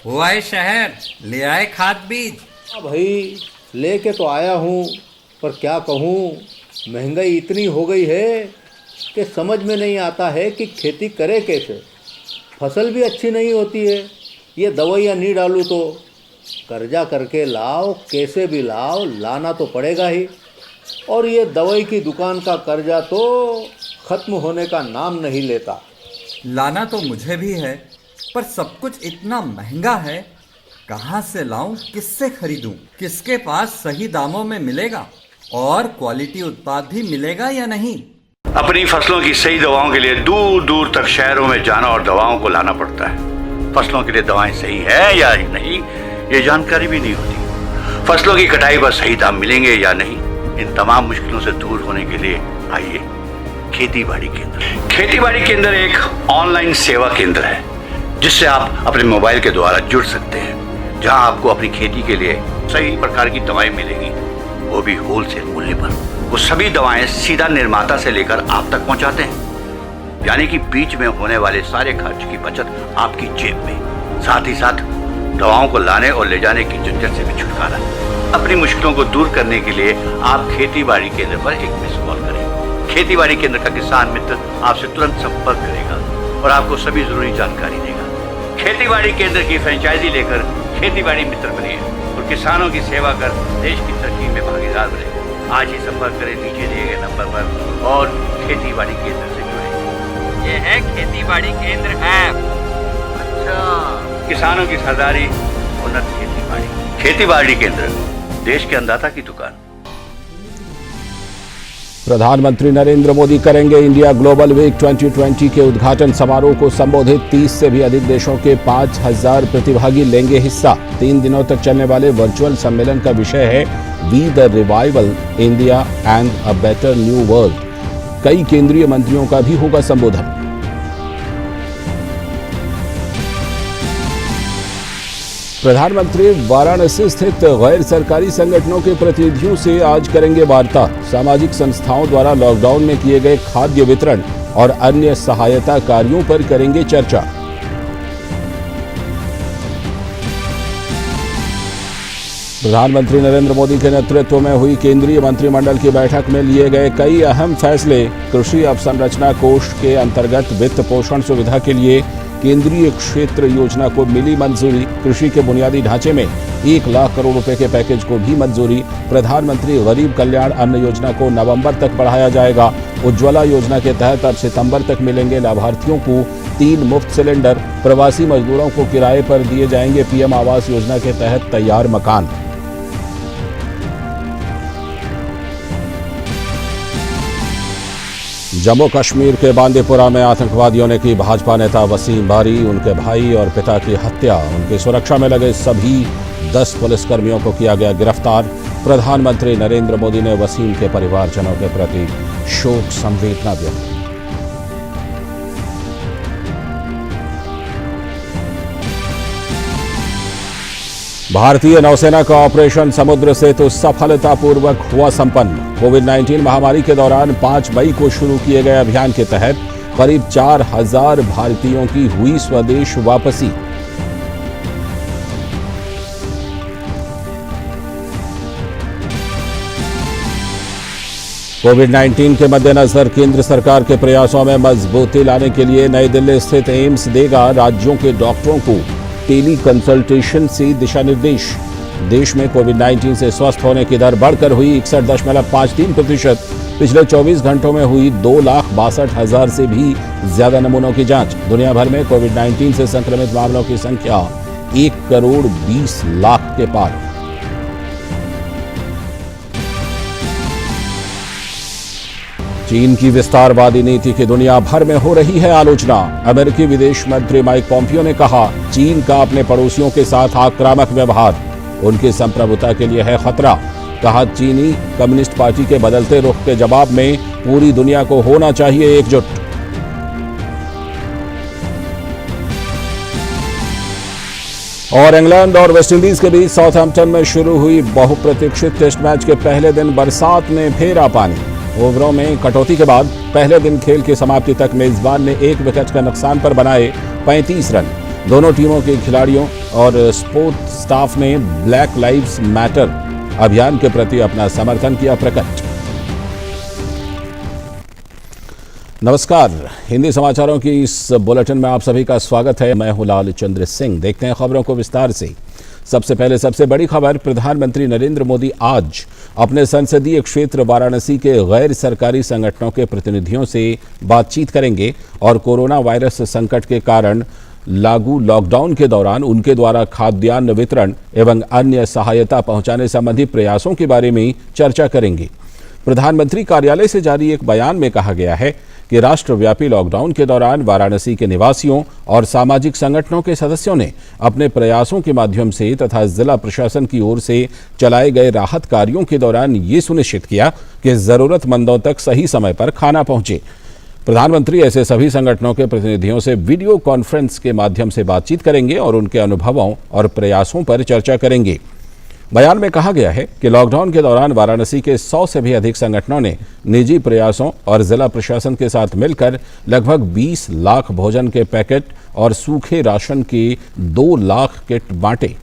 वो आए शहर, ले आए खाद बीज। हाँ भाई, लेके तो आया हूँ, पर क्या कहूँ, महंगाई इतनी हो गई है कि समझ में नहीं आता है कि खेती करे कैसे। फसल भी अच्छी नहीं होती है, ये दवाइयाँ नहीं डालूँ तो कर्जा करके लाओ, कैसे भी लाओ, लाना तो पड़ेगा ही। और ये दवाई की दुकान का कर्जा तो ख़त्म होने का नाम नहीं लेता। लाना तो मुझे भी है, पर सब कुछ इतना महंगा है। कहाँ से लाऊं, किससे खरीदूं, किसके पास सही दामों में मिलेगा और क्वालिटी उत्पाद भी मिलेगा या नहीं। अपनी फसलों की सही दवाओं के लिए दूर दूर तक शहरों में जाना और दवाओं को लाना पड़ता है। फसलों के लिए दवाएं सही है या नहीं, ये जानकारी भी नहीं होती। फसलों की कटाई पर सही दाम मिलेंगे या नहीं, इन तमाम मुश्किलों से दूर होने के लिए आइए खेती बाड़ी केंद्र। खेती बाड़ी केंद्र एक ऑनलाइन सेवा केंद्र है जिससे आप अपने मोबाइल के द्वारा जुड़ सकते हैं, जहां आपको अपनी खेती के लिए सही प्रकार की दवाएं मिलेंगी, वो भी होलसेल मूल्य पर। वो सभी दवाएं सीधा निर्माता से लेकर आप तक पहुंचाते हैं, यानी कि बीच में होने वाले सारे खर्च की बचत आपकी जेब में। साथ ही साथ दवाओं को लाने और ले जाने की झंझट से भी छुटकारा। अपनी मुश्किलों को दूर करने के लिए आप खेती बाड़ी केंद्र पर एक मिस कॉल करें। खेती बाड़ी केंद्र का किसान मित्र आपसे तुरंत संपर्क करेगा और आपको सभी जरूरी जानकारी देगा। खेती बाड़ी केंद्र की फ्रेंचाइजी लेकर खेती बाड़ी मित्र बनिए और किसानों की सेवा कर देश की तरक्की में भागीदार बने। आज ही संपर्क करें नीचे दिए गए नंबर पर और खेती बाड़ी केंद्र से जुड़े। ये है खेती बाड़ी केंद्र ऐप। अच्छा, किसानों की सरदारी, उन्नत खेती बाड़ी। खेती बाड़ी केंद्र, देश के अन्नदाता की दुकान। प्रधानमंत्री नरेंद्र मोदी करेंगे इंडिया ग्लोबल वीक 2020 के उद्घाटन समारोह को संबोधित। 30 से भी अधिक देशों के 5000 प्रतिभागी लेंगे हिस्सा। 3 दिनों तक चलने वाले वर्चुअल सम्मेलन का विषय है be the revival India and a better new world. कई केंद्रीय मंत्रियों का भी होगा संबोधन। प्रधानमंत्री वाराणसी स्थित गैर सरकारी संगठनों के प्रतिनिधियों से आज करेंगे वार्ता। सामाजिक संस्थाओं द्वारा लॉकडाउन में किए गए खाद्य वितरण और अन्य सहायता कार्यों पर करेंगे चर्चा। प्रधानमंत्री नरेंद्र मोदी के नेतृत्व में हुई केंद्रीय मंत्रिमंडल की बैठक में लिए गए कई अहम फैसले। कृषि अवसंरचना कोष के अंतर्गत वित्त पोषण सुविधा के लिए केंद्रीय क्षेत्र योजना को मिली मंजूरी। कृषि के बुनियादी ढांचे में 1 लाख करोड़ रुपए के पैकेज को भी मंजूरी। प्रधानमंत्री गरीब कल्याण अन्न योजना को नवंबर तक बढ़ाया जाएगा। उज्ज्वला योजना के तहत अब सितंबर तक मिलेंगे लाभार्थियों को 3 मुफ्त सिलेंडर। प्रवासी मजदूरों को किराए पर दिए जाएंगे पीएम आवास योजना के तहत तैयार मकान। जम्मू कश्मीर के बांदीपुरा में आतंकवादियों ने की भाजपा नेता वसीम बारी, उनके भाई और पिता की हत्या। उनकी सुरक्षा में लगे सभी 10 पुलिसकर्मियों को किया गया गिरफ्तार। प्रधानमंत्री नरेंद्र मोदी ने वसीम के परिवारजनों के प्रति शोक संवेदना व्यक्त की। भारतीय नौसेना का ऑपरेशन समुद्र सेतु सफलतापूर्वक हुआ संपन्न। कोविड-19 महामारी के दौरान 5 मई को शुरू किए गए अभियान के तहत करीब 4000 भारतीयों की हुई स्वदेश वापसी। कोविड-19 के मद्देनजर केंद्र सरकार के प्रयासों में मजबूती लाने के लिए नई दिल्ली स्थित एम्स देगा राज्यों के डॉक्टरों को टेली कंसल्टेशन से दिशा निर्देश। देश में कोविड-19 से स्वस्थ होने की दर बढ़कर हुई 61.53%। पिछले 24 घंटों में हुई 2,62,000 से भी ज्यादा नमूनों की जांच। दुनिया भर में कोविड-19 से संक्रमित मामलों की संख्या 1,20,00,000 के पार। चीन की विस्तारवादी नीति की दुनिया भर में हो रही है आलोचना। अमेरिकी विदेश मंत्री माइक पॉम्पियो ने कहा, चीन का अपने पड़ोसियों के साथ आक्रामक व्यवहार उनकी संप्रभुता के लिए है खतरा। कहा, चीनी कम्युनिस्ट पार्टी के बदलते रुख के जवाब में पूरी दुनिया को होना चाहिए एकजुट। और इंग्लैंड और वेस्टइंडीज के बीच साउथहैम्पटन में शुरू हुई बहुप्रतीक्षित टेस्ट मैच के पहले दिन बरसात ने फेरा पानी। ओवरों में कटौती के बाद पहले दिन खेल की समाप्ति तक मेजबान ने 1 विकेट के नुकसान पर बनाए 35 रन। दोनों टीमों के खिलाड़ियों और स्पोर्ट स्टाफ ने ब्लैक लाइव्स मैटर अभियान के प्रति अपना समर्थन किया प्रकट। नमस्कार, हिंदी समाचारों की इस बुलेटिन में आप सभी का स्वागत है। मैं हूं लाल चंद्र सिंह। देखते हैं खबरों को विस्तार से। सबसे पहले सबसे बड़ी खबर, प्रधानमंत्री नरेंद्र मोदी आज अपने संसदीय क्षेत्र वाराणसी के गैर सरकारी संगठनों के प्रतिनिधियों से बातचीत करेंगे और कोरोना वायरस संकट के कारण लागू लॉकडाउन के दौरान उनके द्वारा खाद्यान्न वितरण एवं अन्य सहायता पहुंचाने संबंधी प्रयासों के बारे में चर्चा करेंगे। प्रधानमंत्री कार्यालय से जारी एक बयान में कहा गया है कि राष्ट्रव्यापी लॉकडाउन के दौरान वाराणसी के निवासियों और सामाजिक संगठनों के सदस्यों ने अपने प्रयासों के माध्यम से तथा जिला प्रशासन की ओर से चलाए गए राहत कार्यों के दौरान ये सुनिश्चित किया कि जरूरतमंदों तक सही समय पर खाना पहुंचे। प्रधानमंत्री ऐसे सभी संगठनों के प्रतिनिधियों से वीडियो कॉन्फ्रेंस के माध्यम से बातचीत करेंगे और उनके अनुभवों और प्रयासों पर चर्चा करेंगे। बयान में कहा गया है कि लॉकडाउन के दौरान वाराणसी के 100 से भी अधिक संगठनों ने निजी प्रयासों और जिला प्रशासन के साथ मिलकर लगभग 20 लाख भोजन के पैकेट और सूखे राशन के 2 लाख किट बांटे।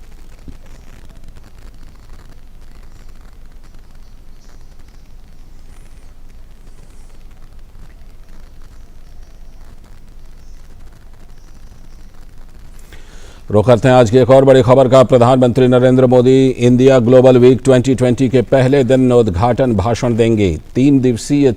रुख करते हैं आज की एक और बड़ी खबर का। प्रधानमंत्री Narendra Modi India global week 2020 के पहले दिन उद्घाटन भाषण देंगे। 3 दिवसीय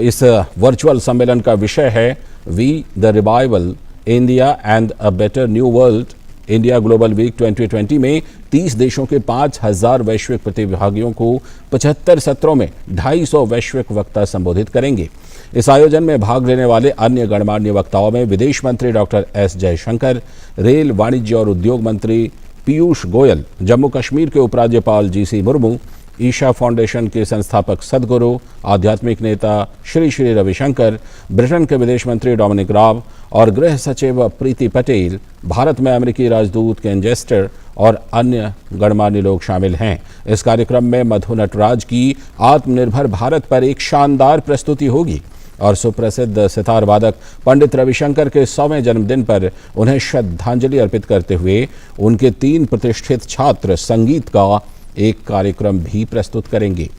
इस वर्चुअल सम्मेलन का विषय है be the revival India and a better new world. India global week 2020 में 30 देशों के 5000 वैश्विक प्रतिभागियों को 75 सत्रों में 250 वैश्विक वक्ता संबोधित करेंगे। इस आयोजन में भाग लेने वाले अन्य गणमान्य वक्ताओं में विदेश मंत्री डॉक्टर एस जयशंकर, रेल, वाणिज्य और उद्योग मंत्री पीयूष गोयल, जम्मू कश्मीर के उपराज्यपाल जीसी मुर्मू, ईशा फाउंडेशन के संस्थापक सदगुरु, आध्यात्मिक नेता श्री श्री रविशंकर, ब्रिटेन के विदेश मंत्री डोमिनिक राब और गृह सचिव प्रीति पटेल, भारत में अमेरिकी राजदूत केन जेस्टर और अन्य गणमान्य लोग शामिल हैं। इस कार्यक्रम में मधु नटराज की आत्मनिर्भर भारत पर एक शानदार प्रस्तुति होगी और सुप्रसिद्ध सितार वादक पंडित रविशंकर के 100वें जन्मदिन पर उन्हें श्रद्धांजलि अर्पित करते हुए उनके 3 प्रतिष्ठित छात्र संगीत का एक कार्यक्रम भी प्रस्तुत करेंगे।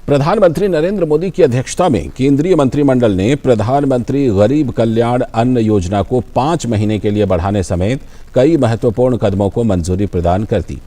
प्रधानमंत्री नरेंद्र मोदी की अध्यक्षता में केंद्रीय मंत्रिमंडल ने प्रधानमंत्री गरीब कल्याण अन्न योजना को 5 महीने के लिए बढ़ाने समेत कई महत्वपूर्ण कदमों को मंजूरी प्रदान कर दी।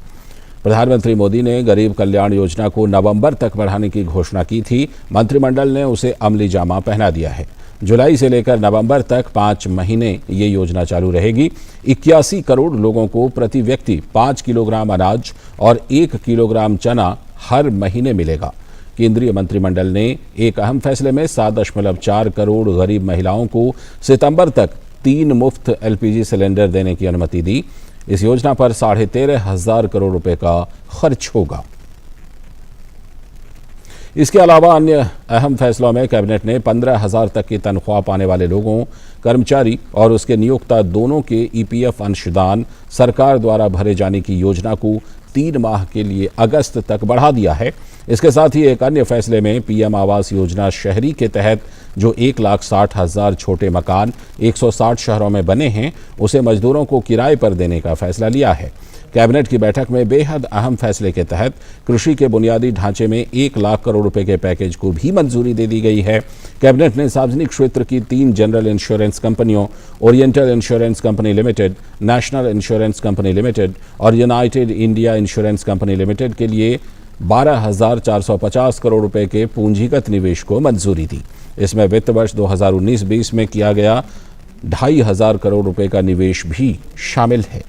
प्रधानमंत्री मोदी ने गरीब कल्याण योजना को नवंबर तक बढ़ाने की घोषणा की थी। मंत्रिमंडल ने उसे अमली जामा पहना दिया है। जुलाई से लेकर नवंबर तक 5 महीने ये योजना चालू रहेगी। 81 करोड़ लोगों को प्रति व्यक्ति 5 किलोग्राम अनाज और 1 किलोग्राम चना हर महीने मिलेगा। केंद्रीय मंत्रिमंडल ने एक अहम फैसले में 7.4 करोड़ गरीब महिलाओं को सितंबर तक 3 मुफ्त एलपीजी सिलेंडर देने की अनुमति दी। इस योजना पर 13,500 करोड़ रुपए का खर्च होगा। इसके अलावा अन्य अहम फैसलों में कैबिनेट ने 15,000 तक की तनख्वाह पाने वाले लोगों, कर्मचारी और उसके नियोक्ता दोनों के ईपीएफ अंशदान सरकार द्वारा भरे जाने की योजना को 3 माह के लिए अगस्त तक बढ़ा दिया है। इसके साथ ही एक अन्य फैसले में पीएम आवास योजना शहरी के तहत जो 1,60,000 छोटे मकान 160 शहरों में बने हैं, उसे मजदूरों को किराए पर देने का फैसला लिया है। कैबिनेट की बैठक में बेहद अहम फैसले के तहत कृषि के बुनियादी ढांचे में 1 लाख करोड़ रुपए के पैकेज को भी मंजूरी दे दी गई है। कैबिनेट ने सार्वजनिक क्षेत्र की 3 जनरल इंश्योरेंस कंपनियों Oriental insurance company limited, national insurance company limited और United India insurance company limited के लिए 12,450 करोड़ रुपए के पूंजीगत निवेश को मंजूरी दी। इसमें वित्त वर्ष 2019-20 में किया गया 2,500 करोड़ रुपए का निवेश भी शामिल है।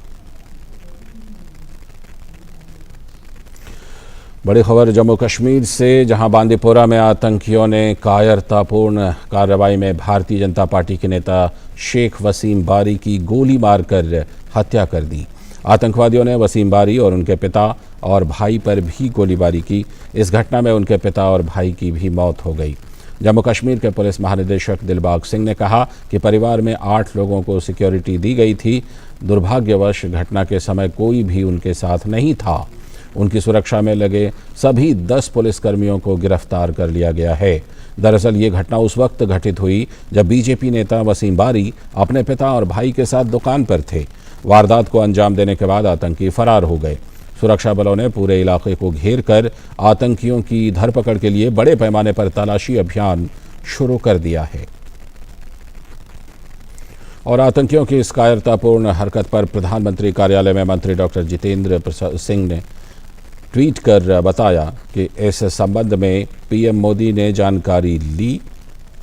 बड़ी खबर जम्मू कश्मीर से, जहां बांदीपोरा में आतंकियों ने कायरतापूर्ण कार्रवाई में भारतीय जनता पार्टी के नेता शेख वसीम बारी की गोली मारकर हत्या कर दी। आतंकवादियों ने वसीम बारी और उनके पिता और भाई पर भी गोलीबारी की। इस घटना में उनके पिता और भाई की भी मौत हो गई। जम्मू कश्मीर के पुलिस महानिदेशक दिलबाग सिंह ने कहा कि परिवार में 8 लोगों को सिक्योरिटी दी गई थी। दुर्भाग्यवश घटना के समय कोई भी उनके साथ नहीं था। उनकी सुरक्षा में लगे सभी 10 पुलिसकर्मियों को गिरफ्तार कर लिया गया है। दरअसल ये घटना उस वक्त घटित हुई जब बीजेपी नेता वसीम बारी अपने पिता और भाई के साथ दुकान पर थे। वारदात को अंजाम देने के बाद आतंकी फरार हो गए। सुरक्षा बलों ने पूरे इलाके को घेर कर आतंकियों की धरपकड़ के लिए बड़े पैमाने पर तलाशी अभियान शुरू कर दिया है। और आतंकियों की इस कायरतापूर्ण हरकत पर प्रधानमंत्री कार्यालय में मंत्री डॉक्टर जितेंद्र सिंह ने ट्वीट कर बताया कि इस संबंध में पीएम मोदी ने जानकारी ली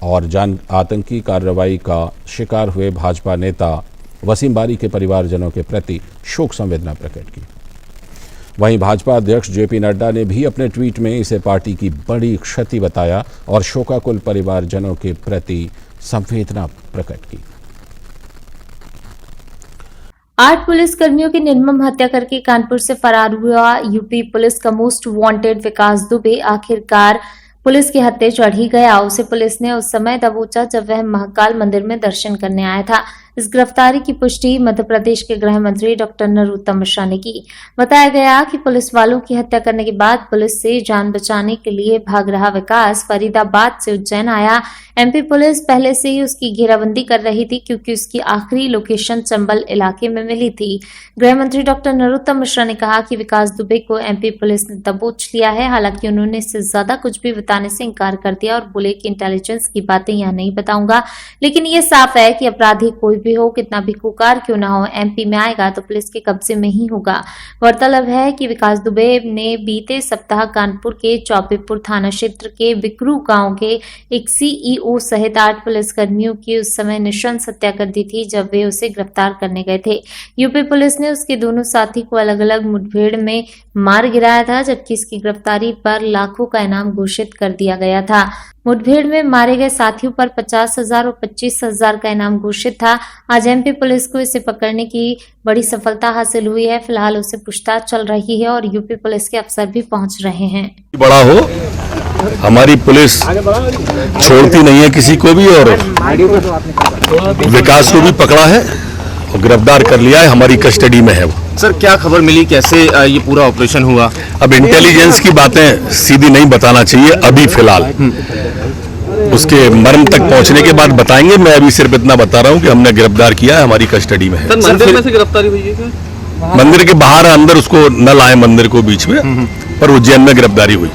और आतंकी कार्रवाई का शिकार हुए भाजपा नेता वसीम बारी के परिवारजनों के प्रति शोक संवेदना प्रकट की। वहीं भाजपा अध्यक्ष जेपी नड्डा ने भी अपने ट्वीट में इसे पार्टी की बड़ी क्षति बताया और शोकाकुल परिवारजनों के प्रति संवेदना प्रकट की। 8 पुलिस कर्मियों की निर्मम हत्या करके कानपुर से फरार हुआ यूपी पुलिस का मोस्ट वांटेड विकास दुबे आखिरकार पुलिस के हत्थे चढ़ ही गया। उसे पुलिस ने उस समय दबोचा जब वह महाकाल मंदिर में दर्शन करने आया था। इस गिरफ्तारी की पुष्टि मध्य प्रदेश के गृह मंत्री डॉक्टर नरोत्तम मिश्रा ने की। बताया गया कि पुलिस वालों की हत्या करने के बाद पुलिस से जान बचाने के लिए भाग रहा विकास फरीदाबाद से उज्जैन आया। एमपी पुलिस पहले से ही उसकी घेराबंदी कर रही थी क्योंकि उसकी आखिरी लोकेशन चंबल इलाके में मिली थी। गृह मंत्री डॉक्टर नरोत्तम मिश्रा ने कहा कि विकास दुबे को एमपी पुलिस ने दबोच लिया है। हालांकि उन्होंने इससे ज्यादा कुछ भी बताने से इनकार कर दिया और बोले कि इंटेलिजेंस की बातें यहाँ नहीं बताऊंगा, लेकिन ये साफ है कि अपराधी कोई भी हो, कितना भी कुकार क्यों ना हो, एमपी में आएगा तो पुलिस के कब्जे में ही होगा। गौरतलब है कि विकास दुबे ने बीते सप्ताह कानपुर के चौबेपुर थाना क्षेत्र के बिकरू गांव के एक सीईओ सहित 8 पुलिसकर्मियों की उस समय नृशंस हत्या कर दी थी जब वे उसे गिरफ्तार करने गए थे। यूपी पुलिस ने उसके दोनों साथी को अलग अलग मुठभेड़ में मार गिराया था, जबकि इसकी गिरफ्तारी पर लाखों का इनाम घोषित कर दिया गया था। मुठभेड़ में मारे गए साथियों पर 50,000 और 25,000 का इनाम घोषित था। आज एमपी पुलिस को इसे पकड़ने की बड़ी सफलता हासिल हुई है। फिलहाल उसे पूछताछ चल रही है और यूपी पुलिस के अफसर भी पहुंच रहे हैं। बड़ा हो, हमारी पुलिस छोड़ती नहीं है किसी को भी और विकास को भी पकड़ा है और गिरफ्तार कर लिया है, हमारी कस्टडी में है वो। सर क्या खबर मिली, कैसे ये पूरा ऑपरेशन हुआ? अब इंटेलिजेंस की बातें सीधी नहीं बताना चाहिए अभी फिलहाल, उसके मर्म तक पहुंचने के बाद बताएंगे। मैं अभी सिर्फ इतना बता रहा हूं कि हमने गिरफ्तार किया है, हमारी कस्टडी में है। सर मंदिर में से गिरफ्तारी हुई है क्या? मंदिर के बाहर अंदर उसको न लाए मंदिर को बीच में, पर उज्जैन में गिरफ्तारी हुई।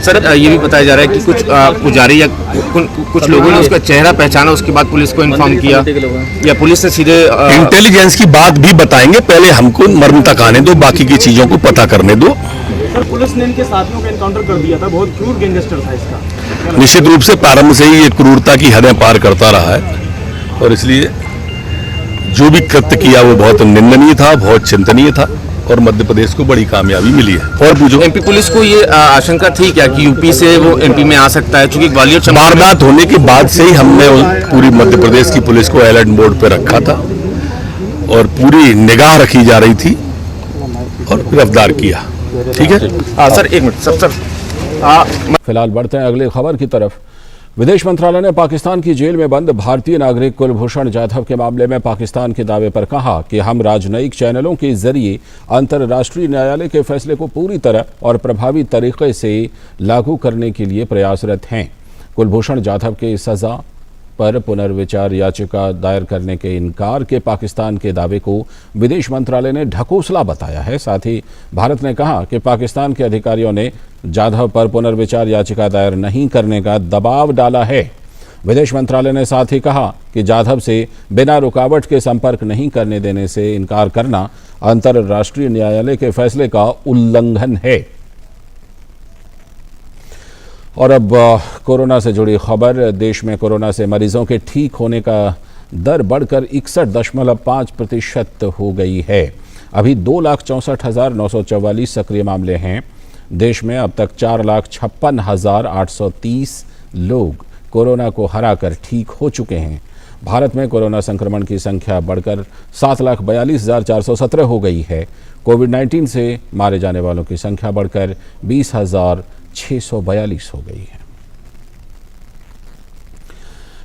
सर ये भी बताया जा रहा है कि कुछ पुजारी या कुछ लोगों ने उसका चेहरा पहचाना, उसके बाद पुलिस को इन्फॉर्म किया या पुलिस ने सीधे इंटेलिजेंस की बात भी बताएंगे, पहले हमको मर्म तक आने दो, बाकी की चीजों को पता करने दो। सर पुलिस ने इनके साथियों का एनकाउंटर कर दिया था, बहुत क्रूर गैंगस्टर था इसका। निश्चित रूप से प्रारंभ से ही ये क्रूरता की हदें पार करता रहा है और इसलिए जो भी कृत्य किया वो बहुत निंदनीय था, बहुत चिंतनीय था और मध्य प्रदेश को बड़ी कामयाबी मिली है। और पूछो, एमपी पुलिस को ये आशंका थी क्या कि यूपी से वो एमपी में आ सकता है? क्योंकि ग्वालियर वारदात होने के बाद से ही हमने पूरी मध्य प्रदेश की पुलिस को अलर्ट मोड पर रखा था और पूरी निगाह रखी जा रही थी और गिरफ्तार किया। ठीक है सर, एक मिनट सर। फिलहाल बढ़ते हैं अगली खबर की तरफ। विदेश मंत्रालय ने पाकिस्तान की जेल में बंद भारतीय नागरिक कुलभूषण जाधव के मामले में पाकिस्तान के दावे पर कहा कि हम राजनयिक चैनलों के जरिए अंतर्राष्ट्रीय न्यायालय के फैसले को पूरी तरह और प्रभावी तरीके से लागू करने के लिए प्रयासरत हैं। कुलभूषण जाधव के सजा पर पुनर्विचार याचिका दायर करने के इनकार के पाकिस्तान के दावे को विदेश मंत्रालय ने ढकोसला बताया है। साथ ही भारत ने कहा कि पाकिस्तान के अधिकारियों ने जाधव पर पुनर्विचार याचिका दायर नहीं करने का दबाव डाला है। विदेश मंत्रालय ने साथ ही कहा कि जाधव से बिना रुकावट के संपर्क नहीं करने देने से इनकार करना अंतर्राष्ट्रीय न्यायालय के फैसले का उल्लंघन है। और अब कोरोना से जुड़ी खबर। देश में कोरोना से मरीजों के ठीक होने का दर बढ़कर 61.5% हो गई है। अभी 2,64,944 सक्रिय मामले हैं। देश में अब तक 4,56,830 लोग कोरोना को हराकर ठीक हो चुके हैं। भारत में कोरोना संक्रमण की संख्या बढ़कर 7,42,417 हो गई है। कोविड-19 से मारे जाने वालों की संख्या बढ़कर 20,642 हो गई है।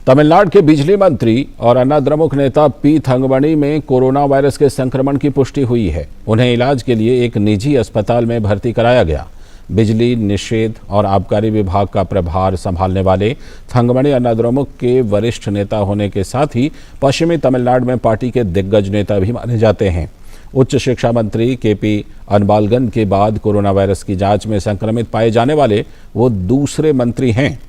तमिलनाडु के बिजली मंत्री और अन्ना द्रमुक नेता पी थंगमणि में कोरोना वायरस के संक्रमण की पुष्टि हुई है। उन्हें इलाज के लिए एक निजी अस्पताल में भर्ती कराया गया। बिजली निषेध और आबकारी विभाग का प्रभार संभालने वाले थंगमणि अन्नाद्रमुक के वरिष्ठ नेता होने के साथ ही पश्चिमी तमिलनाडु में पार्टी के दिग्गज नेता भी माने जाते हैं। उच्च शिक्षा मंत्री केपी अनबालगन के बाद कोरोना वायरस की जांच में संक्रमित पाए जाने वाले वो दूसरे मंत्री हैं।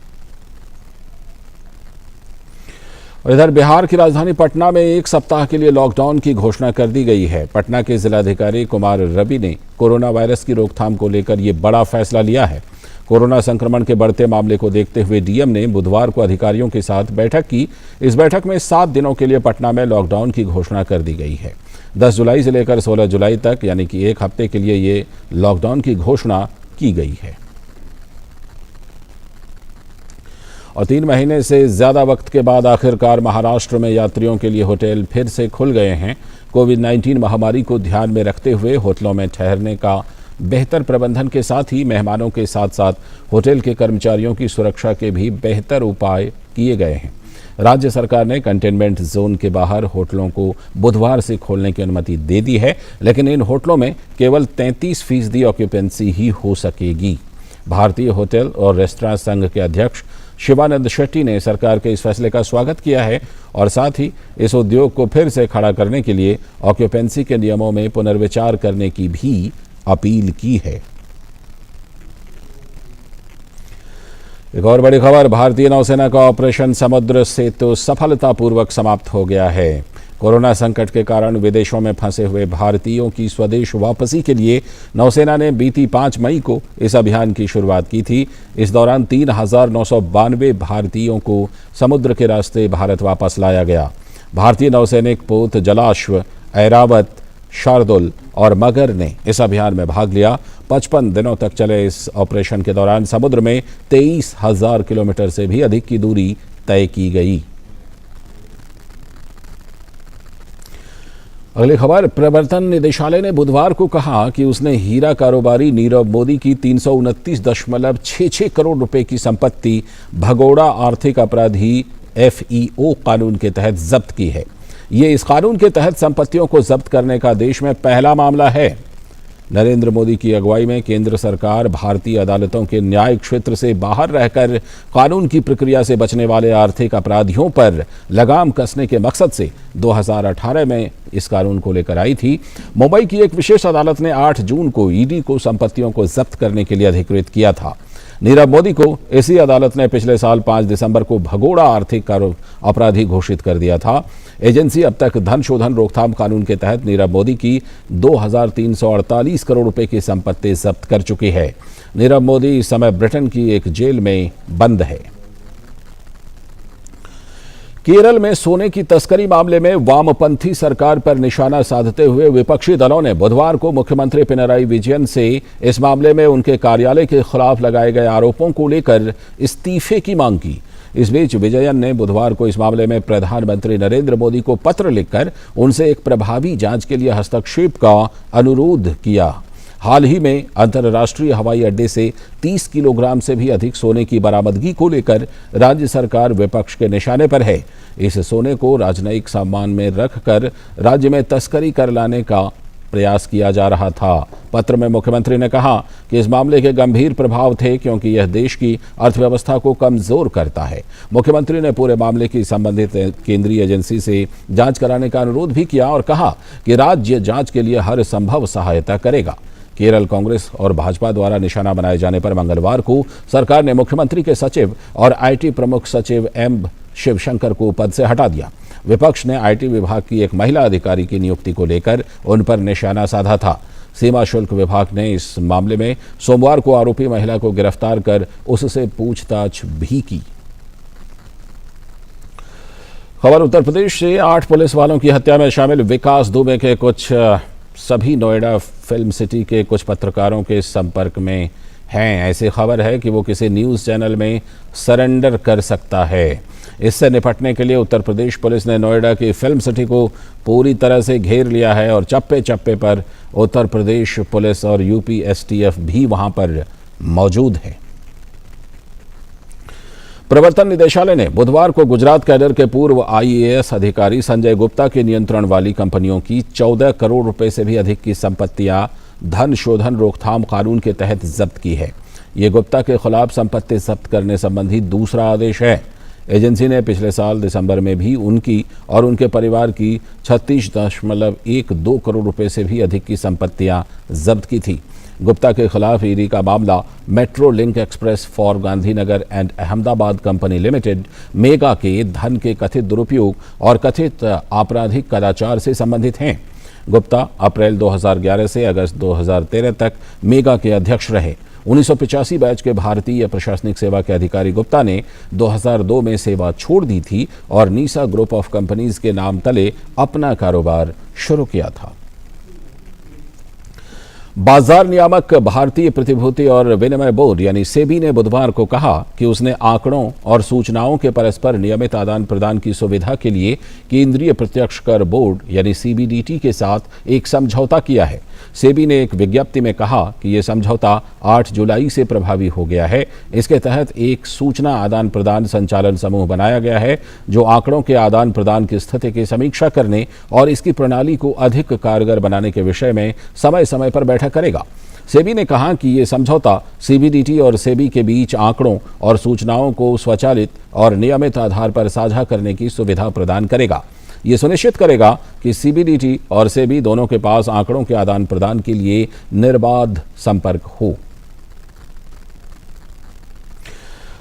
और इधर बिहार की राजधानी पटना में 1 सप्ताह के लिए लॉकडाउन की घोषणा कर दी गई है। पटना के जिलाधिकारी कुमार रवि ने कोरोना वायरस की रोकथाम को लेकर ये बड़ा फैसला लिया है। कोरोना संक्रमण के बढ़ते मामले को देखते हुए डीएम ने बुधवार को अधिकारियों के साथ बैठक की। इस बैठक में 7 दिनों के लिए पटना में लॉकडाउन की घोषणा कर दी गई है। 10 जुलाई से लेकर 16 जुलाई तक यानी कि 1 हफ्ते के लिए ये लॉकडाउन की घोषणा की गई है। और 3 महीने से ज्यादा वक्त के बाद आखिरकार महाराष्ट्र में यात्रियों के लिए होटल फिर से खुल गए हैं। कोविड-19 महामारी को ध्यान में रखते हुए होटलों में ठहरने का बेहतर प्रबंधन के साथ ही मेहमानों के साथ साथ होटल के कर्मचारियों की सुरक्षा के भी बेहतर उपाय किए गए हैं। राज्य सरकार ने कंटेनमेंट जोन के बाहर होटलों को बुधवार से खोलने की अनुमति दे दी है, लेकिन इन होटलों में केवल 33% ऑक्यूपेंसी ही हो सकेगी। भारतीय होटल और रेस्तरां संघ के अध्यक्ष शिवानंद शेट्टी ने सरकार के इस फैसले का स्वागत किया है और साथ ही इस उद्योग को फिर से खड़ा करने के लिए ऑक्यूपेंसी के नियमों में पुनर्विचार करने की भी अपील की है। एक और बड़ी खबर, भारतीय नौसेना का ऑपरेशन समुद्र सेतु सफलतापूर्वक समाप्त हो गया है। कोरोना संकट के कारण विदेशों में फंसे हुए भारतीयों की स्वदेश वापसी के लिए नौसेना ने बीती 5 मई को इस अभियान की शुरुआत की थी। इस दौरान 3,992 भारतीयों को समुद्र के रास्ते भारत वापस लाया गया। भारतीय नौसैनिक पोत जलाश्व, ऐरावत, शार्दुल और मगर ने इस अभियान में भाग लिया। 55 दिनों तक चले इस ऑपरेशन के दौरान समुद्र में 23,000 किलोमीटर से भी अधिक की दूरी तय की गई। अगली खबर, प्रवर्तन निदेशालय ने बुधवार को कहा कि उसने हीरा कारोबारी नीरव मोदी की 329.66 करोड़ रुपए की संपत्ति भगोड़ा आर्थिक अपराधी FEO कानून के तहत जब्त की है। ये इस कानून के तहत संपत्तियों को जब्त करने का देश में पहला मामला है। नरेंद्र मोदी की अगुवाई में केंद्र सरकार भारतीय अदालतों के न्याय क्षेत्र से बाहर रहकर कानून की प्रक्रिया से बचने वाले आर्थिक अपराधियों पर लगाम कसने के मकसद से 2018 में इस कानून को लेकर आई थी। मुंबई की एक विशेष अदालत ने 8 जून को ईडी को संपत्तियों को जब्त करने के लिए अधिकृत किया था। नीरव मोदी को इसी अदालत ने पिछले साल 5 दिसंबर को भगोड़ा आर्थिक अपराधी घोषित कर दिया था। एजेंसी अब तक धन शोधन रोकथाम कानून के तहत नीरव मोदी की 2,348 करोड़ रुपए की संपत्ति जब्त कर चुकी है। नीरव मोदी इस समय ब्रिटेन की एक जेल में बंद है। केरल में सोने की तस्करी मामले में वामपंथी सरकार पर निशाना साधते हुए विपक्षी दलों ने बुधवार को मुख्यमंत्री पिनराई विजयन से इस मामले में उनके कार्यालय के खिलाफ लगाए गए आरोपों को लेकर इस्तीफे की मांग की। इस बीच विजयन ने बुधवार को इस मामले में प्रधानमंत्री नरेंद्र मोदी को पत्र लिखकर उनसे एक प्रभावी जांच के लिए हस्तक्षेप का अनुरोध किया। हाल ही में अंतर्राष्ट्रीय हवाई अड्डे से 30 किलोग्राम से भी अधिक सोने की बरामदगी को लेकर राज्य सरकार विपक्ष के निशाने पर है। इस सोने को राजनयिक सम्मान में रखकर राज्य में तस्करी कर लाने का प्रयास किया जा रहा था। पत्र में मुख्यमंत्री ने कहा कि इस मामले के गंभीर प्रभाव थे क्योंकि यह देश की अर्थव्यवस्था को कमजोर करता है। मुख्यमंत्री ने पूरे मामले की संबंधित केंद्रीय एजेंसी से जांच कराने का अनुरोध भी किया और कहा कि राज्य जांच के लिए हर संभव सहायता करेगा। केरल कांग्रेस और भाजपा द्वारा निशाना बनाए जाने पर मंगलवार को सरकार ने मुख्यमंत्री के सचिव और आईटी प्रमुख सचिव एम शिवशंकर को पद से हटा दिया। विपक्ष ने आईटी विभाग की एक महिला अधिकारी की नियुक्ति को लेकर उन पर निशाना साधा था। सीमा शुल्क विभाग ने इस मामले में सोमवार को आरोपी महिला को गिरफ्तार कर उससे पूछताछ भी की। खबर उत्तर प्रदेश से 8 पुलिस वालों की हत्या में शामिल विकास दुबे के कुछ सभी नोएडा फिल्म सिटी के कुछ पत्रकारों के संपर्क में हैं। ऐसी खबर है कि वो किसी न्यूज़ चैनल में सरेंडर कर सकता है। इससे निपटने के लिए उत्तर प्रदेश पुलिस ने नोएडा की फिल्म सिटी को पूरी तरह से घेर लिया है और चप्पे चप्पे पर उत्तर प्रदेश पुलिस और यूपी एसटीएफ भी वहां पर मौजूद है। प्रवर्तन निदेशालय ने बुधवार को गुजरात कैडर के पूर्व आईएएस अधिकारी संजय गुप्ता के नियंत्रण वाली कंपनियों की 14 करोड़ रुपए से भी अधिक की संपत्तियां धन शोधन रोकथाम कानून के तहत जब्त की है। ये गुप्ता के खिलाफ संपत्ति जब्त करने संबंधी दूसरा आदेश है। एजेंसी ने पिछले साल दिसंबर में भी उनकी और उनके परिवार की 36.12 करोड़ रुपए से भी अधिक की संपत्तियां जब्त की थी। गुप्ता के खिलाफ ईडी का मामला metro link express for Gandhinagar and Ahmedabad company limited mega के धन के कथित दुरुपयोग और कथित आपराधिक कदाचार से संबंधित हैं। गुप्ता अप्रैल 2011 से अगस्त 2013 तक मेगा के अध्यक्ष रहे। 1985 बैच के भारतीय प्रशासनिक सेवा के अधिकारी गुप्ता ने 2002 में सेवा छोड़ दी थी और नीसा ग्रुप ऑफ कंपनीज के नाम तले अपना कारोबार शुरू किया था। बाजार नियामक भारतीय प्रतिभूति और विनिमय बोर्ड यानी सेबी ने बुधवार को कहा कि उसने आंकड़ों और सूचनाओं के परस्पर नियमित आदान प्रदान की सुविधा के लिए केंद्रीय प्रत्यक्ष कर बोर्ड यानी सीबीडीटी के साथ एक समझौता किया है। सेबी ने एक विज्ञप्ति में कहा कि यह समझौता 8 जुलाई से प्रभावी हो गया है। इसके तहत एक सूचना आदान प्रदान संचालन समूह बनाया गया है जो आंकड़ों के आदान प्रदान की स्थिति की समीक्षा करने और इसकी प्रणाली को अधिक कारगर बनाने के विषय में समय समय पर बैठक करेगा। सेबी ने कहा कि यह समझौता सीबीडीटी और सेबी के बीच आंकड़ों और सूचनाओं को स्वचालित और नियमित आधार पर साझा करने की सुविधा प्रदान करेगा। ये सुनिश्चित करेगा कि सीबीडीटी और सेबी दोनों के पास आंकड़ों के आदान प्रदान के लिए निर्बाध संपर्क हो।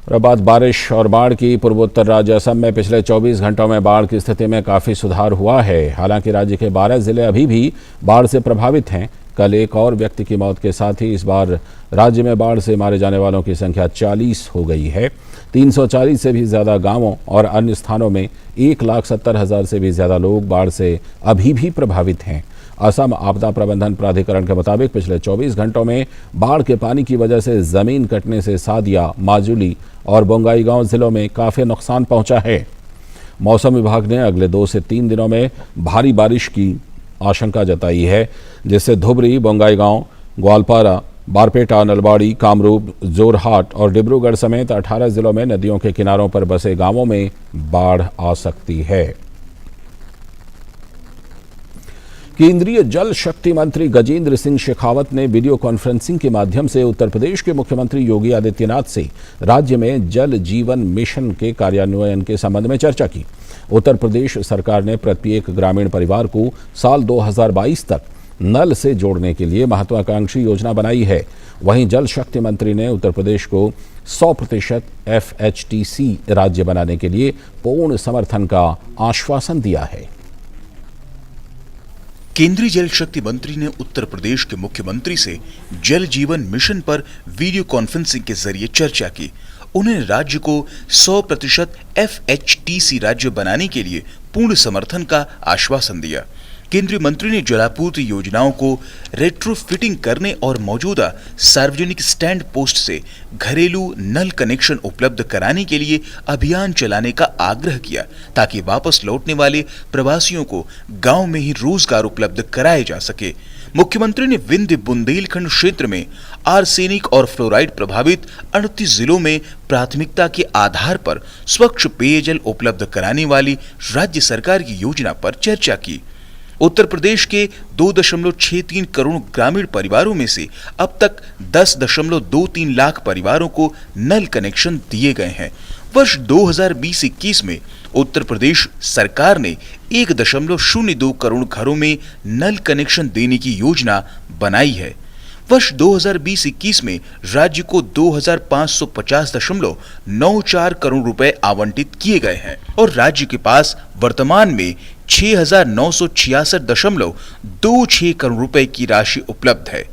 और बाद बारिश और बाढ़ की पूर्वोत्तर राज्य असम में पिछले 24 घंटों में बाढ़ की स्थिति में काफी सुधार हुआ है। हालांकि राज्य के 12 जिले अभी भी बाढ़ से प्रभावित हैं। कल एक और व्यक्ति की मौत के साथ ही इस बार राज्य में बाढ़ से मारे जाने वालों की संख्या 40 हो गई है। 340 से भी ज्यादा गांवों और अन्य स्थानों में 1,70,000 से भी ज्यादा लोग बाढ़ से अभी भी प्रभावित हैं। असम आपदा प्रबंधन प्राधिकरण के मुताबिक पिछले 24 घंटों में बाढ़ के पानी की वजह से जमीन कटने से सादिया, माजुली और बोंगाईगांव जिलों में काफी नुकसान पहुंचा है। मौसम विभाग ने अगले 2 से 3 दिनों में भारी बारिश की आशंका जताई है, जिससे धुबरी, बोंगाईगांव, ग्वालपारा, बारपेटा, नलबाड़ी, कामरूप, जोरहाट और डिब्रूगढ़ समेत 18 जिलों में नदियों के किनारों पर बसे गांवों में बाढ़ आ सकती है। केंद्रीय जल शक्ति मंत्री गजेंद्र सिंह शेखावत ने वीडियो कॉन्फ्रेंसिंग के माध्यम से उत्तर प्रदेश के मुख्यमंत्री योगी आदित्यनाथ से राज्य में जल जीवन मिशन के कार्यान्वयन के संबंध में चर्चा की। उत्तर प्रदेश सरकार ने प्रत्येक ग्रामीण परिवार को साल 2022 तक नल से जोड़ने के लिए महत्वाकांक्षी योजना बनाई है। वहीं जल शक्ति मंत्री ने उत्तर प्रदेश को 100% FHTC राज्य बनाने के लिए पूर्ण समर्थन का आश्वासन दिया है। केंद्रीय जल शक्ति मंत्री ने उत्तर प्रदेश के मुख्यमंत्री से जल जीवन मिशन पर वीडियो कॉन्फ्रेंसिंग के जरिए चर्चा की। उन्होंने राज्य को 100% FHTC राज्य बनाने के लिए पूर्ण समर्थन का आश्वासन दिया। केंद्रीय मंत्री ने जलापूर्ति योजनाओं को रेट्रोफिटिंग करने और मौजूदा सार्वजनिक स्टैंड पोस्ट से घरेलू नल कनेक्शन उपलब्ध कराने के लिए अभियान चलाने का आग्रह किया, ताकि वापस लौटने वाले प्रवासियों को गांव में ही रोजगार उपलब्ध कराए जा सके। मुख्यमंत्री ने विंध्य बुंदेलखंड क्षेत्र में आर्सेनिक और फ्लोराइड प्रभावित 38 जिलों में प्राथमिकता के आधार पर स्वच्छ पेयजल उपलब्ध कराने वाली राज्य सरकार की योजना पर चर्चा की। उत्तर प्रदेश के 2.63 करोड़ ग्रामीण परिवारों में से अब तक 10.23 लाख परिवारों को नल कनेक्शन दिए गए हैं। वर्ष 2020-21 में उत्तर प्रदेश सरकार ने 1.02 करोड़ घरों में नल कनेक्शन देने की योजना बनाई है। वर्ष 2020-21 में राज्य को 2,550.94 करोड़ रुपए आवंटित किए गए हैं और राज्य के पास वर्तमान में 6,966.26 करोड़ रुपए की राशि उपलब्ध है।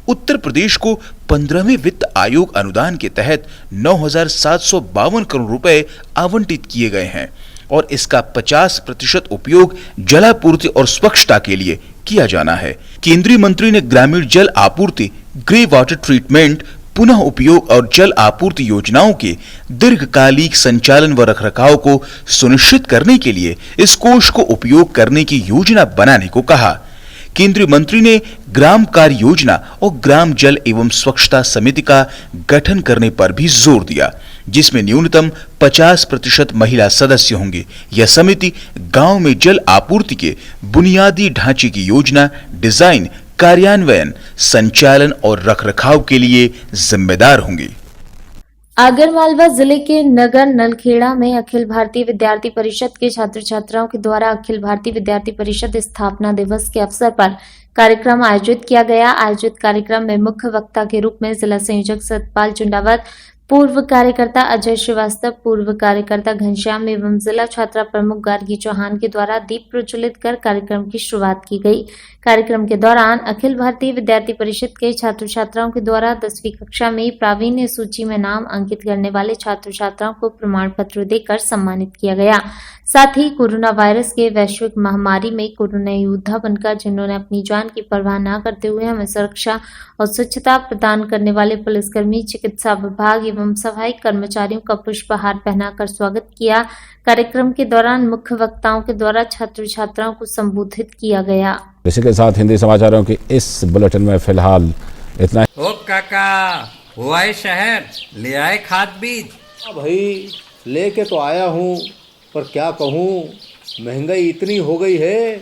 उत्तर प्रदेश को 15वें वित्त आयोग अनुदान के तहत 9,752 करोड़ रुपए आवंटित किए गए हैं और इसका 50% उपयोग जलापूर्ति और स्वच्छता के लिए किया जाना है। केंद्रीय मंत्री ने ग्रामीण जल आपूर्ति, ग्रे वाटर ट्रीटमेंट, पुनः उपयोग और जल आपूर्ति योजनाओं के दीर्घकालिक संचालन व रखरखाव को सुनिश्चित करने के लिए इस कोष को उपयोग करने की योजना बनाने को कहा। केंद्रीय मंत्री ने ग्राम कार्य योजना और ग्राम जल एवं स्वच्छता समिति का गठन करने पर भी जोर दिया, जिसमें न्यूनतम 50% महिला सदस्य होंगे। यह समिति गांव में जल आपूर्ति के बुनियादी ढांचे की योजना, डिजाइन, कार्यान्वयन, संचालन और रखरखाव के लिए जिम्मेदार होंगी। आगरमालवा जिले के नगर नलखेड़ा में अखिल भारतीय विद्यार्थी परिषद के छात्र छात्राओं के द्वारा अखिल भारतीय विद्यार्थी परिषद स्थापना दिवस के अवसर पर कार्यक्रम आयोजित किया गया। आयोजित कार्यक्रम में मुख्य वक्ता के रूप में जिला संयोजक सतपाल चुंडावत, पूर्व कार्यकर्ता अजय श्रीवास्तव, पूर्व कार्यकर्ता घनश्याम एवं जिला छात्रा प्रमुख गार्गी चौहान के द्वारा दीप प्रज्वलित कर कार्यक्रम की शुरुआत की गई। कार्यक्रम के दौरान अखिल भारतीय विद्यार्थी परिषद के छात्र छात्राओं के द्वारा 10वीं कक्षा में प्रावीण्य सूची में नाम अंकित करने वाले छात्र छात्राओं को प्रमाण पत्र देकर सम्मानित किया गया। साथ ही कोरोना वायरस के वैश्विक महामारी में कोरोना योद्धा बनकर जिन्होंने अपनी जान की परवाह न करते हुए हमें सुरक्षा और स्वच्छता प्रदान करने वाले पुलिसकर्मी, चिकित्सा विभाग एवं सफाई कर्मचारियों का पुष्पहार पहनाकर स्वागत किया। कार्यक्रम के दौरान मुख्य वक्ताओं के द्वारा छात्र छात्राओं को संबोधित किया गया। इसी के साथ हिंदी समाचारों की इस बुलेटिन में फिलहाल इतना। ओ काका, हुआ है शहर, ले आए खाद बीज। हाँ भाई, लेके तो आया हूँ, पर क्या कहूँ, महंगाई इतनी हो गई है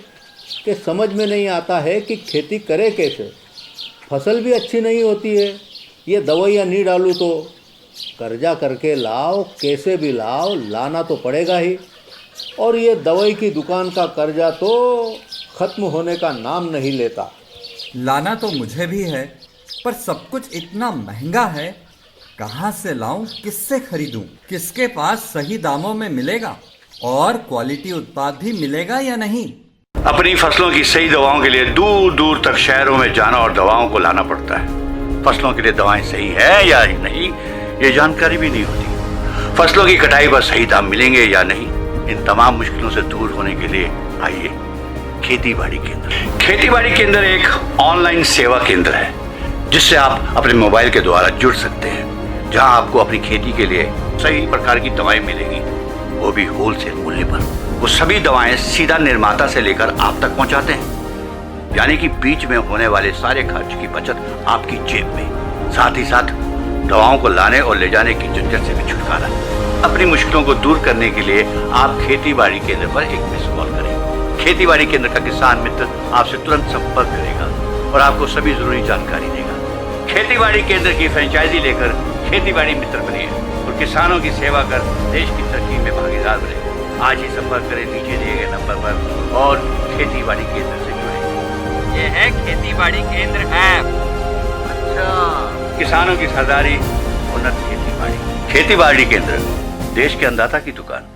कि समझ में नहीं आता है कि खेती करे कैसे। फसल भी अच्छी नहीं होती है, ये दवाइयाँ नहीं डालूँ तो कर्जा करके लाओ, कैसे भी लाओ, लाना तो पड़ेगा ही। और ये दवाई की दुकान का कर्जा तो ख़त्म होने का नाम नहीं लेता। लाना तो मुझे भी है, पर सब कुछ इतना महंगा है, कहाँ से लाऊं, किससे खरीदूं, किसके पास सही दामों में मिलेगा और क्वालिटी उत्पाद भी मिलेगा या नहीं। अपनी फसलों की सही दवाओं के लिए दूर दूर तक शहरों में जाना और दवाओं को लाना पड़ता है। फसलों के लिए दवाएं सही है या नहीं, ये जानकारी भी नहीं होती। फसलों की कटाई पर सही दाम मिलेंगे या नहीं, इन तमाम मुश्किलों से दूर होने के लिए आइए खेती बाड़ी केंद्र। खेती बाड़ी केंद्र एक ऑनलाइन सेवा केंद्र है जिससे आप अपने मोबाइल के द्वारा जुड़ सकते हैं, जहां आपको अपनी खेती के लिए सही प्रकार की दवाएं मिलेंगी, वो भी होलसेल मूल्य पर। वो सभी दवाएं सीधा निर्माता से लेकर आप तक पहुंचाते हैं, यानी कि बीच में होने वाले सारे खर्च की बचत आपकी जेब में। साथ ही साथ दवाओं को लाने और ले जाने की झंझट से भी छुटकारा। अपनी मुश्किलों को दूर करने के लिए आप खेती बाड़ी केंद्र पर एक मिस कॉल करें। खेती बाड़ी केंद्र का किसान मित्र आपसे तुरंत संपर्क करेगा और आपको सभी जरूरी जानकारी देगा। खेती बाड़ी केंद्र की फ्रेंचाइजी लेकर खेती बाड़ी मित्र बनिए और किसानों की सेवा कर देश की तरक्की में भागीदार बने। आज ही संपर्क करें नीचे दिए गए नंबर पर और खेती बाड़ी केंद्र से जुड़े। ये है खेती बाड़ी केंद्र ऐप। अच्छा, किसानों की सरदारी, उन्नत खेती बाड़ी। खेती बाड़ी केंद्र, देश के अन्नदाता की दुकान।